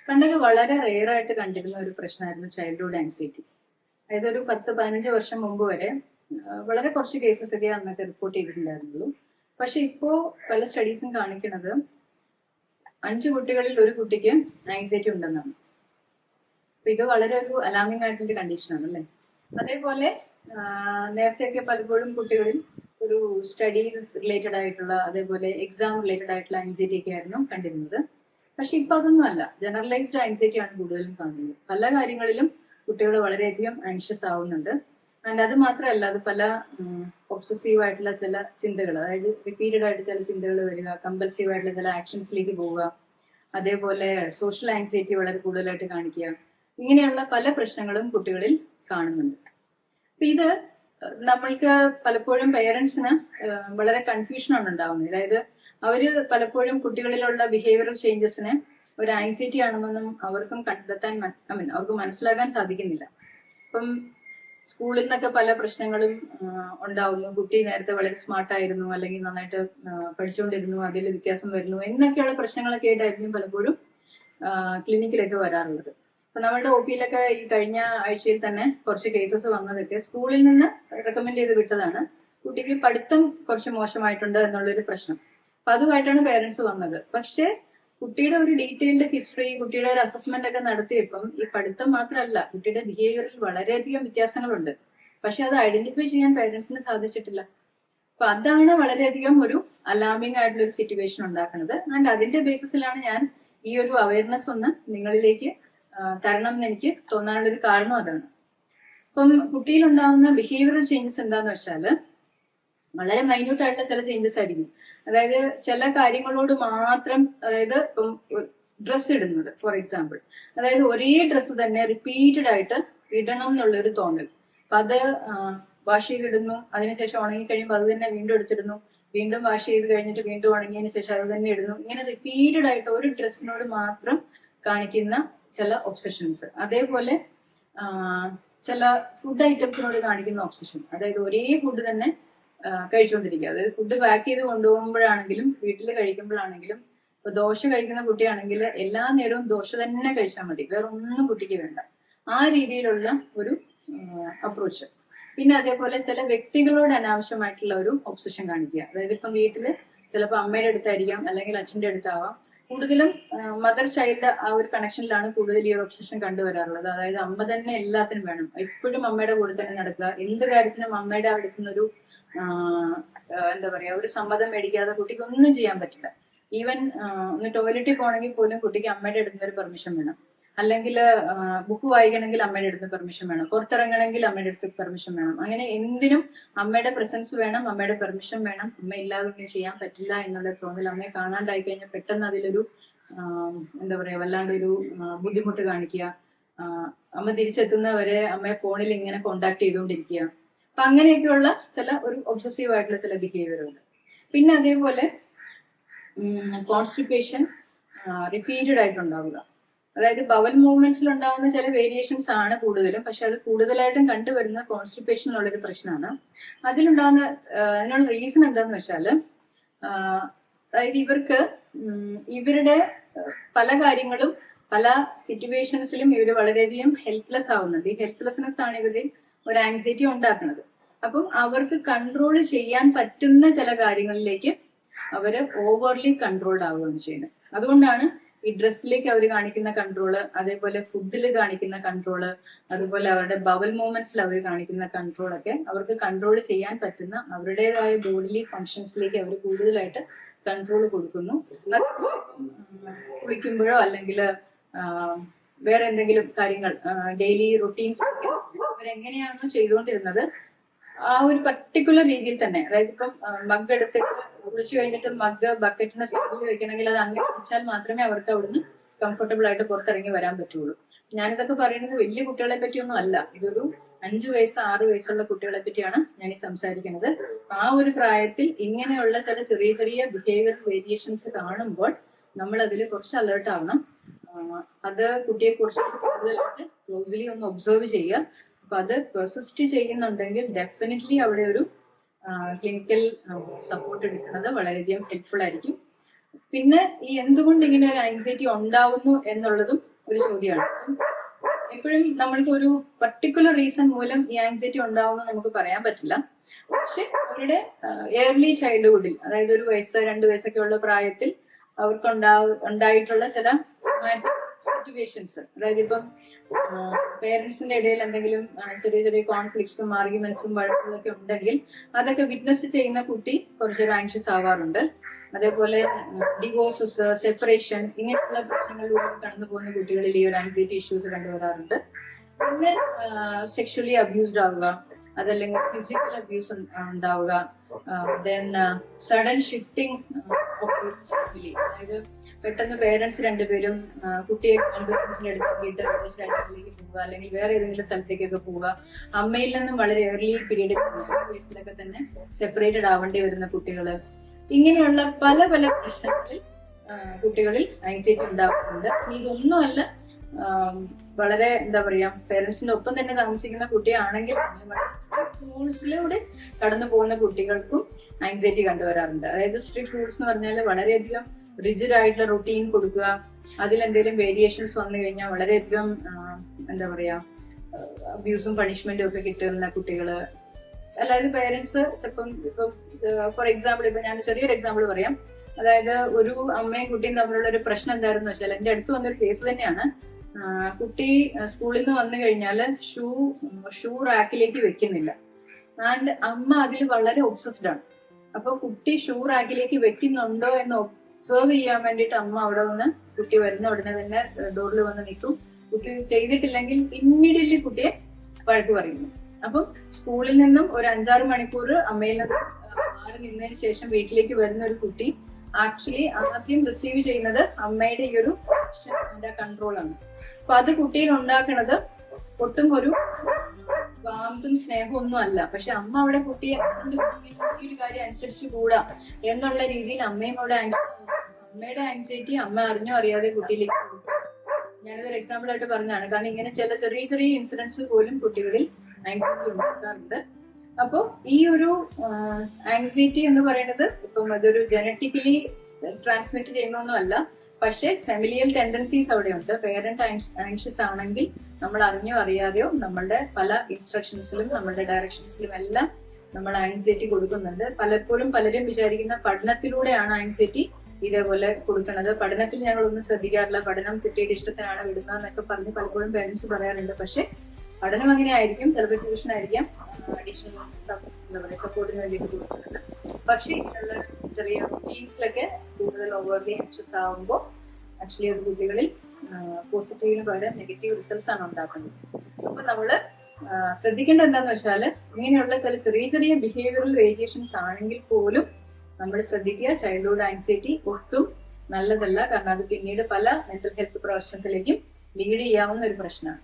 പണ്ടൊക്കെ വളരെ റെയർ ആയിട്ട് കണ്ടിരുന്ന ഒരു പ്രശ്നമായിരുന്നു ചൈൽഡ്ഹുഡ് ആൻസൈറ്റി. അതായത് ഒരു 10-15 വർഷം മുമ്പ് വരെ വളരെ കുറച്ച് കേസസ് ഒക്കെ അന്നൊക്കെ റിപ്പോർട്ട് ചെയ്തിട്ടുണ്ടായിരുന്നുള്ളൂ. പക്ഷെ ഇപ്പോ പല സ്റ്റഡീസും കാണിക്കുന്നത് 5 കുട്ടികളിൽ ഒരു കുട്ടിക്ക് ആൻസൈറ്റി ഉണ്ടെന്നാണ്. അപ്പൊ ഇത് വളരെ ഒരു അലാമിംഗ് ആയിട്ടുള്ള കണ്ടീഷനാണ് അല്ലേ. അതേപോലെ നേരത്തെയൊക്കെ പലപ്പോഴും കുട്ടികളിൽ ഒരു സ്റ്റഡീസ് റിലേറ്റഡ് ആയിട്ടുള്ള അതേപോലെ എക്സാം റിലേറ്റഡ് ആയിട്ടുള്ള ആൻസൈറ്റി ഒക്കെ ആയിരുന്നു കണ്ടിരുന്നത്. പക്ഷെ ഇപ്പൊ അതൊന്നും അല്ല, ജനറലൈസ്ഡ് ആൻസൈറ്റി ആണ് കൂടുതലും കാണുന്നത്. പല കാര്യങ്ങളിലും കുട്ടികൾ വളരെയധികം ആൻഷ്യസ് ആവുന്നുണ്ട്. ആൻഡ് അത് മാത്രമല്ല, അത് പല ഒബ്സസീവ് ആയിട്ടുള്ള ചില ചിന്തകൾ, അതായത് റിപ്പീറ്റഡ് ആയിട്ട് ചില ചിന്തകൾ വരിക, കമ്പൽസീവ് ആയിട്ടുള്ള ചില ആക്ഷൻസിലേക്ക് പോവുക, അതേപോലെ സോഷ്യൽ ആൻസൈറ്റി വളരെ കൂടുതലായിട്ട് കാണിക്കുക, ഇങ്ങനെയുള്ള പല പ്രശ്നങ്ങളും കുട്ടികളിൽ കാണുന്നുണ്ട്. അപ്പൊ ഇത് നമ്മൾക്ക് പലപ്പോഴും പേരൻസിന് വളരെ കൺഫ്യൂഷനാണ് ഉണ്ടാവുന്നത്. അതായത് അവര് പലപ്പോഴും കുട്ടികളിലുള്ള ബിഹേവിയറൽ ചേഞ്ചസിനെ ഒരു ആൻസൈറ്റി ആണെന്നൊന്നും അവർക്കും കണ്ടെത്താൻ അവർക്ക് മനസ്സിലാക്കാൻ സാധിക്കുന്നില്ല. ഇപ്പം സ്കൂളിൽ നിന്നൊക്കെ പല പ്രശ്നങ്ങളും ഉണ്ടാവുന്നു. കുട്ടി നേരത്തെ വളരെ സ്മാർട്ടായിരുന്നു, അല്ലെങ്കിൽ നന്നായിട്ട് പഠിച്ചുകൊണ്ടിരുന്നു, അതിൽ വ്യത്യാസം വരുന്നു എന്നൊക്കെയുള്ള പ്രശ്നങ്ങളൊക്കെ ആയിട്ടായിരിക്കും പലപ്പോഴും ക്ലിനിക്കിലൊക്കെ വരാറുള്ളത്. അപ്പൊ നമ്മളുടെ ഒ പിയിലൊക്കെ ഈ കഴിഞ്ഞ ആഴ്ചയിൽ തന്നെ കുറച്ച് കേസസ് വന്നതൊക്കെ സ്കൂളിൽ നിന്ന് റെക്കമെൻഡ് ചെയ്ത് വിട്ടതാണ്. കുട്ടിക്ക് പഠിത്തം കുറച്ച് മോശമായിട്ടുണ്ട് എന്നുള്ളൊരു പ്രശ്നം. അപ്പൊ അതുമായിട്ടാണ് പേരൻസ് വന്നത്. പക്ഷെ കുട്ടിയുടെ ഒരു ഡീറ്റെയിൽഡ് ഹിസ്റ്ററി, കുട്ടിയുടെ ഒരു അസസ്മെന്റ് ഒക്കെ നടത്തിയപ്പം ഈ പഠിത്തം മാത്രമല്ല, കുട്ടിയുടെ ബിഹേവിയറിൽ വളരെയധികം വ്യത്യാസങ്ങളുണ്ട്. പക്ഷെ അത് ഐഡന്റിഫൈ ചെയ്യാൻ പേരൻസിന് സാധിച്ചിട്ടില്ല. അപ്പൊ അതാണ് വളരെയധികം ഒരു അലാമിംഗ് ആയിട്ടുള്ള ഒരു സിറ്റുവേഷൻ ഉണ്ടാക്കുന്നത്. ആൻഡ് അതിന്റെ ബേസിസിലാണ് ഞാൻ ഈ ഒരു അവയർനെസ് ഒന്ന് നിങ്ങളിലേക്ക് തരണം എന്ന് എനിക്ക് തോന്നാനുള്ളൊരു കാരണം അതാണ്. അപ്പം കുട്ടിയിലുണ്ടാവുന്ന ബിഹേവിയറൽ ചേഞ്ചസ് എന്താന്ന് വെച്ചാല് വളരെ മൈന്യൂട്ട് ആയിട്ടുള്ള ചില ചേഞ്ചസ് ആയിരിക്കും. അതായത് ചില കാര്യങ്ങളോട് മാത്രം, അതായത് ഇപ്പം ഡ്രസ്സ് ഇടുന്നത് ഫോർ എക്സാമ്പിൾ, അതായത് ഒരേ ഡ്രസ്സ് തന്നെ റിപ്പീറ്റഡ് ആയിട്ട് ഇടണം എന്നുള്ളൊരു തോന്നൽ. അപ്പൊ അത് വാഷ് ചെയ്തിടുന്നു, അതിനുശേഷം ഉണങ്ങി കഴിയുമ്പോൾ അത് തന്നെ വീണ്ടും എടുത്തിടുന്നു, വീണ്ടും വാഷ് ചെയ്ത് കഴിഞ്ഞിട്ട് വീണ്ടും ഉണങ്ങിയതിന് ശേഷം അത് തന്നെ ഇടുന്നു. ഇങ്ങനെ റിപ്പീറ്റഡ് ആയിട്ട് ഒരു ഡ്രസ്സിനോട് മാത്രം കാണിക്കുന്ന ചില ഒബ്സഷൻസ്. അതേപോലെ ചില ഫുഡ് ഐറ്റംസിനോട് കാണിക്കുന്ന ഒബ്സഷൻ, അതായത് ഒരേ ഫുഡ് തന്നെ കഴിച്ചുകൊണ്ടിരിക്കുക. അതായത് ഫുഡ് പാക്ക് ചെയ്ത് കൊണ്ടുപോകുമ്പോഴാണെങ്കിലും വീട്ടിൽ കഴിക്കുമ്പോഴാണെങ്കിലും, ഇപ്പൊ ദോശ കഴിക്കുന്ന കുട്ടിയാണെങ്കിൽ എല്ലാ നേരവും ദോശ തന്നെ കഴിച്ചാൽ മതി, വേറെ ഒന്നും കുട്ടിക്ക് വേണ്ട, ആ രീതിയിലുള്ള ഒരു അപ്രോച്ച്. പിന്നെ അതേപോലെ ചില വ്യക്തികളോട് അനാവശ്യമായിട്ടുള്ള ഒരു ഒബ്സഷൻ കാണിക്കുക. അതായത് ഇപ്പം വീട്ടില് ചിലപ്പോൾ അമ്മയുടെ അടുത്തായിരിക്കാം, അല്ലെങ്കിൽ അച്ഛന്റെ അടുത്താവാം. കൂടുതലും മദർ ചൈൽഡ് ആ ഒരു കണക്ഷനിലാണ് കൂടുതൽ ഈ ഒരു ഒബ്സഷൻ കണ്ടുവരാറുള്ളത്. അതായത് അമ്മ തന്നെ എല്ലാത്തിനും വേണം, എപ്പോഴും അമ്മയുടെ കൂടെ തന്നെ നടക്കുക, എന്ത് കാര്യത്തിനും അമ്മയുടെ അടുത്തുനിന്നൊരു എന്താ പറയാ, ഒരു സമ്മതം മേടിക്കാതെ കുട്ടിക്ക് ഒന്നും ചെയ്യാൻ പറ്റില്ല. ഈവൻ ഒന്ന് ടോയ്ലറ്റിൽ പോകണമെങ്കിൽ പോലും കുട്ടിക്ക് അമ്മയുടെ അടുത്ത് ഒരു പെർമിഷൻ വേണം, അല്ലെങ്കിൽ ബുക്ക് വായിക്കണമെങ്കിൽ അമ്മയുടെ അടുത്ത് പെർമിഷൻ വേണം, പുറത്തിറങ്ങണമെങ്കിൽ അമ്മയുടെ അടുത്ത് പെർമിഷൻ വേണം. അങ്ങനെ എന്തിനും അമ്മയുടെ പ്രസൻസ് വേണം, അമ്മയുടെ പെർമിഷൻ വേണം. അമ്മ ഇല്ലാതെ ഒന്നും ചെയ്യാൻ പറ്റില്ല എന്നുള്ള തോന്നൽ. അമ്മയെ കാണാണ്ടായി കഴിഞ്ഞാൽ പെട്ടെന്ന് അതിലൊരു എന്താ പറയാ, വല്ലാണ്ടൊരു ബുദ്ധിമുട്ട് കാണിക്കുക. അമ്മ തിരിച്ചെത്തുന്നവരെ അമ്മയെ ഫോണിൽ ഇങ്ങനെ കോണ്ടാക്ട് ചെയ്തുകൊണ്ടിരിക്കുക. അപ്പൊ അങ്ങനെയൊക്കെയുള്ള ചില ഒരു ഒബ്സസീവ് ആയിട്ടുള്ള ചില ബിഹേവിയറുണ്ട്. പിന്നെ അതേപോലെ കോൺസ്റ്റിപ്പേഷൻ റിപ്പീറ്റഡ് ആയിട്ടുണ്ടാവുക. അതായത് ബവൽ മൂവ്മെന്റ്സിൽ ഉണ്ടാവുന്ന ചില വേരിയേഷൻസ് ആണ് കൂടുതലും, പക്ഷെ അത് കൂടുതലായിട്ടും കണ്ടുവരുന്ന കോൺസ്റ്റിപ്പേഷൻ എന്നുള്ളൊരു പ്രശ്നമാണ്. അതിനുള്ള റീസൺ എന്താന്ന് വെച്ചാല് അതായത് ഇവർക്ക് ഇവരുടെ പല കാര്യങ്ങളും പല സിറ്റുവേഷൻസിലും ഇവർ വളരെയധികം ഹെൽപ്ലെസ് ആവുന്നുണ്ട്. ഈ ഹെൽപ്ലെസ്നെസ് ആണ് ഇവരിൽ ഒരു ആൻസൈറ്റി ഉണ്ടാക്കുന്നത്. അപ്പം അവർക്ക് കൺട്രോൾ ചെയ്യാൻ പറ്റുന്ന ചില കാര്യങ്ങളിലേക്ക് അവര് ഓവർലി കൺട്രോൾഡ് ആവുകയാണ് ചെയ്യുന്നത്. അതുകൊണ്ടാണ് ഈ ഡ്രസ്സിലേക്ക് അവർ കാണിക്കുന്ന കൺട്രോള്, അതേപോലെ ഫുഡിൽ കാണിക്കുന്ന കൺട്രോള്, അതുപോലെ അവരുടെ ബവൽ മൂവ്മെന്റ്സിൽ അവർ കാണിക്കുന്ന കൺട്രോളൊക്കെ അവർക്ക് കൺട്രോൾ ചെയ്യാൻ പറ്റുന്ന അവരുടേതായ ബോഡിലി ഫങ്ഷൻസിലേക്ക് അവർ കൂടുതലായിട്ട് കൺട്രോൾ കൊടുക്കുന്നു. അത് കുളിക്കുമ്പോഴോ അല്ലെങ്കിൽ വേറെ എന്തെങ്കിലും കാര്യങ്ങൾ ഡെയിലി റുട്ടീൻസ് ഒക്കെ അവരെങ്ങനെയാണോ ചെയ്തുകൊണ്ടിരുന്നത് ആ ഒരു പർട്ടിക്കുലർ രീതിയിൽ തന്നെ, അതായത് ഇപ്പം മഗ് എടുത്തിട്ട് കുളിച്ചു കഴിഞ്ഞിട്ട് മഗ് ബക്കറ്റിന്റെ സൈഡിൽ വെക്കണമെങ്കിൽ അത് അങ്ങനെ വെച്ചാൽ മാത്രമേ അവർക്ക് അവിടുന്ന് കംഫർട്ടബിൾ ആയിട്ട് പുറത്തിറങ്ങി വരാൻ പറ്റുള്ളൂ. ഞാനിതൊക്കെ പറയുന്നത് വലിയ കുട്ടികളെ പറ്റിയൊന്നും അല്ല, ഇതൊരു 5 വയസ്സ് 6 വയസ്സുള്ള കുട്ടികളെ പറ്റിയാണ് ഞാൻ ഈ സംസാരിക്കുന്നത്. ആ ഒരു പ്രായത്തിൽ ഇങ്ങനെയുള്ള ചില ചെറിയ ചെറിയ ബിഹേവിയർ വേരിയേഷൻസ് കാണുമ്പോൾ നമ്മൾ അതിൽ കുറച്ച് അലേർട്ട് ആവണം. അത് കുട്ടിയെ കുറിച്ച് കൂടുതലായിട്ട് ക്ലോസ്ലി ഒന്ന് ഒബ്സർവ് ചെയ്യുക. അപ്പൊ അത് പെർസിസ്റ്റ് ചെയ്യുന്നുണ്ടെങ്കിൽ ഡെഫിനറ്റ്ലി അവിടെ ഒരു ക്ലിനിക്കൽ സപ്പോർട്ട് എടുക്കുന്നത് വളരെയധികം ഹെൽപ്ഫുൾ ആയിരിക്കും. പിന്നെ ഈ എന്തുകൊണ്ട് ഇങ്ങനെ ഒരു ആങ്സൈറ്റി ഉണ്ടാവുന്നു എന്നുള്ളതും ഒരു ചോദ്യമാണ്. എപ്പോഴും നമ്മൾക്ക് ഒരു പർട്ടിക്കുലർ റീസൺ മൂലം ഈ ആങ്സൈറ്റി ഉണ്ടാവുമെന്ന് നമുക്ക് പറയാൻ പറ്റില്ല. പക്ഷെ അവരുടെ ഏർലി ചൈൽഡ്ഹുഡിൽ, അതായത് 1 വയസ്സ് 2 വയസ്സൊക്കെ ഉള്ള പ്രായത്തിൽ അവർക്ക് ഉണ്ടായിട്ടുള്ള ചില സിറ്റുവേഷൻസ്, അതായത് ഇപ്പം പേരൻസിന്റെ ഇടയിൽ എന്തെങ്കിലും ചെറിയ ചെറിയ കോൺഫ്ലിക്ട്സും ആർഗ്യുമെന്റ്സും വഴക്കുകളൊക്കെ ഉണ്ടെങ്കിൽ അതൊക്കെ വിറ്റ്നസ് ചെയ്യുന്ന കുട്ടി കുറച്ചൊരു ആങ്ഷ്യസ് ആവാറുണ്ട്. അതേപോലെ ഡിവോഴ്സസ്, സെപ്പറേഷൻ, ഇങ്ങനെയുള്ള പ്രശ്നങ്ങളിലൂടെ കടന്നു പോകുന്ന കുട്ടികളിൽ ഈ ഒരു ആങ്സൈറ്റി ഇഷ്യൂസ് കണ്ടുവരാറുണ്ട്. പിന്നെ സെക്ഷലി അബ്യൂസ്ഡ് ആവുക, അതല്ലെങ്കിൽ ഫിസിക്കൽ അബ്യൂസ് ഉണ്ടാവുക, then sudden shifting of family, അതായത് പെട്ടെന്ന് പേരൻസ് രണ്ടുപേരും കുട്ടിയെ പേരൻസിന്റെ അടുത്തേക്കിട്ട് സ്ഥലത്തേക്ക് പോവുക, അല്ലെങ്കിൽ വേറെ ഏതെങ്കിലും സ്ഥലത്തേക്കൊക്കെ പോവുക. അമ്മയിൽ നിന്നും വളരെ ഏർലി പീരീഡിൽ വയസ്സിലൊക്കെ തന്നെ സെപ്പറേറ്റഡ് ആവേണ്ടി വരുന്ന കുട്ടികള്, ഇങ്ങനെയുള്ള പല പല പ്രശ്നങ്ങളിൽ കുട്ടികളിൽ ആങ്സൈറ്റി ഉണ്ടാകുന്നുണ്ട്. ഇതൊന്നുമല്ല വളരെ എന്താ പറയാ പേരൻസിന്റെ ഒപ്പം തന്നെ താമസിക്കുന്ന കുട്ടിയാണെങ്കിൽ റൂൾസിലൂടെ കടന്നു പോകുന്ന കുട്ടികൾക്കും ആങ്സൈറ്റി കണ്ടുവരാറുണ്ട്. അതായത് സ്ട്രിക്റ്റ് റൂൾസ് എന്ന് പറഞ്ഞാൽ വളരെയധികം റിജിഡ് ആയിട്ടുള്ള റുട്ടീൻ കൊടുക്കുക, അതിലെന്തെങ്കിലും വേരിയേഷൻസ് വന്നു കഴിഞ്ഞാൽ വളരെയധികം എന്താ പറയാ അബ്യൂസും പണിഷ്മെന്റും ഒക്കെ കിട്ടുന്ന കുട്ടികള്. അതായത് പേരൻസ് ചിലപ്പം ഇപ്പം ഫോർ എക്സാമ്പിൾ, ഇപ്പൊ ഞാൻ ചെറിയൊരു എക്സാമ്പിൾ പറയാം. അതായത് ഒരു അമ്മയും കുട്ടിയും തമ്മിലുള്ള ഒരു പ്രശ്നം എന്തായിരുന്നു വെച്ചാൽ, എന്റെ അടുത്ത് വന്നൊരു കേസ് തന്നെയാണ്. കുട്ടി സ്കൂളിൽ നിന്ന് വന്നു കഴിഞ്ഞാല് ഷൂ റാക്കിലേക്ക് വെക്കുന്നില്ല, ആൻഡ് അമ്മ അതിൽ വളരെ ഒബ്സസ്ഡ് ആണ്. അപ്പൊ കുട്ടി ഷൂ റാക്കിലേക്ക് വെക്കുന്നുണ്ടോ എന്ന് ഒബ്സർവ് ചെയ്യാൻ വേണ്ടിയിട്ട് അമ്മ അവിടെ വന്ന്, കുട്ടി വരുന്ന ഉടനെ തന്നെ ഡോറിൽ വന്ന് നിൽക്കും. കുട്ടി ചെയ്തിട്ടില്ലെങ്കിൽ ഇമ്മീഡിയറ്റ്ലി കുട്ടിയെ വഴക്ക് പറയുന്നു. അപ്പം സ്കൂളിൽ നിന്നും ഒരു 5-6 മണിക്കൂർ അമ്മയിൽ നിന്ന് മാറി നിന്നതിന് ശേഷം വീട്ടിലേക്ക് വരുന്ന ഒരു കുട്ടി ആക്ച്വലി ആദ്യം റിസീവ് ചെയ്യുന്നത് അമ്മയുടെ ഈ ഒരു കൺട്രോളാണ്. അപ്പൊ അത് കുട്ടിയിൽ ഉണ്ടാക്കുന്നത് ഒട്ടും ഒരു വാമത്തും സ്നേഹവും ഒന്നും അല്ല. പക്ഷെ അമ്മ അവിടെ കുട്ടിയെ ഈ ഒരു കാര്യം അനുസരിച്ച് കൂടാ എന്നുള്ള രീതിയിൽ അമ്മയും അവിടെ അമ്മയുടെ ആങ്സൈറ്റി അമ്മ അറിഞ്ഞോ അറിയാതെ കുട്ടിയിലേക്ക് കൊടുക്കും. ഞാനിതൊരു എക്സാമ്പിൾ ആയിട്ട് പറഞ്ഞതാണ്. കാരണം ഇങ്ങനെ ചില ചെറിയ ചെറിയ ഇൻസിഡൻസ് പോലും കുട്ടികളിൽ ആങ്സൈറ്റി ഉണ്ടാക്കാറുണ്ട്. അപ്പോ ഈ ഒരു ആങ്സൈറ്റി എന്ന് പറയുന്നത് ഇപ്പം അതൊരു ജനറ്റിക്കലി ട്രാൻസ്മിറ്റ് ചെയ്യുന്നൊന്നും അല്ല. പക്ഷെ ഫെമിലിയൽ ടെൻഡൻസീസ് അവിടെയുണ്ട്. പേരന്റ് ആങ്ഷ്യസ് ആണെങ്കിൽ നമ്മൾ അറിഞ്ഞോ അറിയാതെയോ നമ്മളുടെ പല ഇൻസ്ട്രക്ഷൻസിലും നമ്മളുടെ ഡയറക്ഷൻസിലും എല്ലാം നമ്മൾ ആങ്സൈറ്റി കൊടുക്കുന്നുണ്ട്. പലപ്പോഴും പലരും വിചാരിക്കുന്ന പഠനത്തിലൂടെയാണ് ആങ്സൈറ്റി ഇതേപോലെ കൊടുക്കുന്നത്. പഠനത്തിൽ ഞങ്ങളൊന്നും ശ്രദ്ധിക്കാറില്ല, പഠനം കുട്ടിയുടെ ഇഷ്ടത്തിനാണ് വിടുന്നതെന്നൊക്കെ പറഞ്ഞ് പലപ്പോഴും പേരൻസ് പറയാറുണ്ട്. പക്ഷെ പഠനം അങ്ങനെ ആയിരിക്കും, ചിലപ്പോൾ ട്യൂഷൻ ആയിരിക്കാം, അഡീഷണൽ സപ്പോർട്ടിന് വേണ്ടിയിട്ട് കൊടുക്കുന്നത്. പക്ഷെ ഇങ്ങനെയുള്ള ചെറിയ റൂട്ടീൻസിലൊക്കെ കൂടുതൽ ഓവർലി ആങ്ഷ്യസ് ആവുമ്പോൾ ആക്ച്വലി അത് കുട്ടികളിൽ പോസിറ്റീവിന് പകരം നെഗറ്റീവ് റിസൾട്ട്സ് ആണ് ഉണ്ടാക്കുന്നത്. അപ്പൊ നമ്മള് ശ്രദ്ധിക്കേണ്ടത് എന്താന്ന് വെച്ചാല്, ഇങ്ങനെയുള്ള ചില ചെറിയ ചെറിയ ബിഹേവിയറൽ വേരിയേഷൻസ് ആണെങ്കിൽ പോലും നമ്മൾ ശ്രദ്ധിക്കുക, ചൈൽഡ്ഹുഡ് ആങ്സൈറ്റി ഒട്ടും നല്ലതല്ല. കാരണം അത് പിന്നീട് പല മെന്റൽ ഹെൽത്ത് പ്രശ്നത്തിലേക്കും ലീഡ് ചെയ്യാവുന്ന ഒരു പ്രശ്നമാണ്.